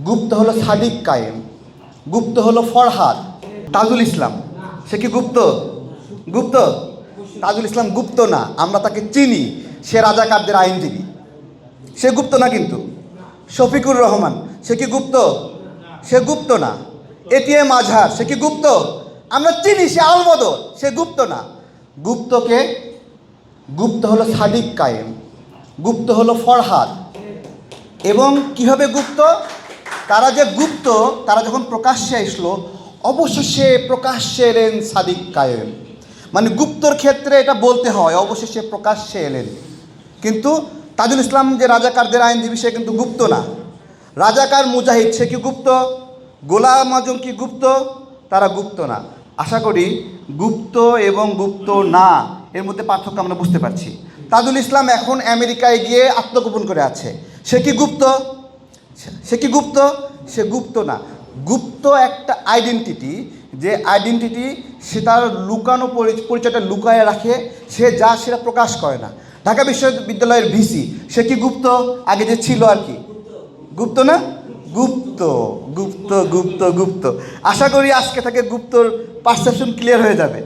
গুপ্ত হলো সাদিক কায়েম, গুপ্ত হলো ফরহাদ। তাজুল ইসলাম সে কি গুপ্ত? গুপ্ত? তাজুল ইসলাম গুপ্ত না, আমরা তাকে চিনি, সে রাজাকারদের আইনজীবী, সে গুপ্ত না। কিন্তু শফিকুর রহমান সে কি গুপ্ত? সে গুপ্ত না। এটিএম আজহার সে কি গুপ্ত? আমরা চিনি, সে আলবদর, সে গুপ্ত না। গুপ্তকে গুপ্ত হলো সাদিক কায়েম, গুপ্ত হলো ফরহাদ। এবং কীভাবে গুপ্ত? তারা যে গুপ্ত, তারা যখন প্রকাশ্যে আসলো অবশেষে প্রকাশ্যে এলেন সাদিক কায়েম। মানে গুপ্তর ক্ষেত্রে এটা বলতে হয়, অবশেষে প্রকাশ্যে এলেন। কিন্তু তাজুল ইসলাম যে রাজাকারদের আইনজীবী সে কিন্তু গুপ্ত না। রাজাকার মুজাহিদ সে কি গুপ্ত? গোলাম আজম কি গুপ্ত? তারা গুপ্ত না। আশা করি গুপ্ত এবং গুপ্ত না এর মধ্যে পার্থক্য আমরা বুঝতে পারছি। তাজুল ইসলাম এখন আমেরিকায় গিয়ে আত্মগোপন করে আছে, সে কি গুপ্ত? সে কি গুপ্ত? সে গুপ্ত না। গুপ্ত একটা আইডেন্টিটি, যে আইডেন্টিটি সে তার লুকানো পরিচয়টা লুকায় রাখে, সে যা সেটা প্রকাশ করে না। ঢাকা বিশ্ববিদ্যালয়ের ভিসি সে কি গুপ্ত? আগে যে ছিল আর কি, গুপ্ত না? গুপ্ত, গুপ্ত, গুপ্ত, গুপ্ত। আশা করি আজকে থেকে গুপ্তর পারসেপশন ক্লিয়ার হয়ে যাবে।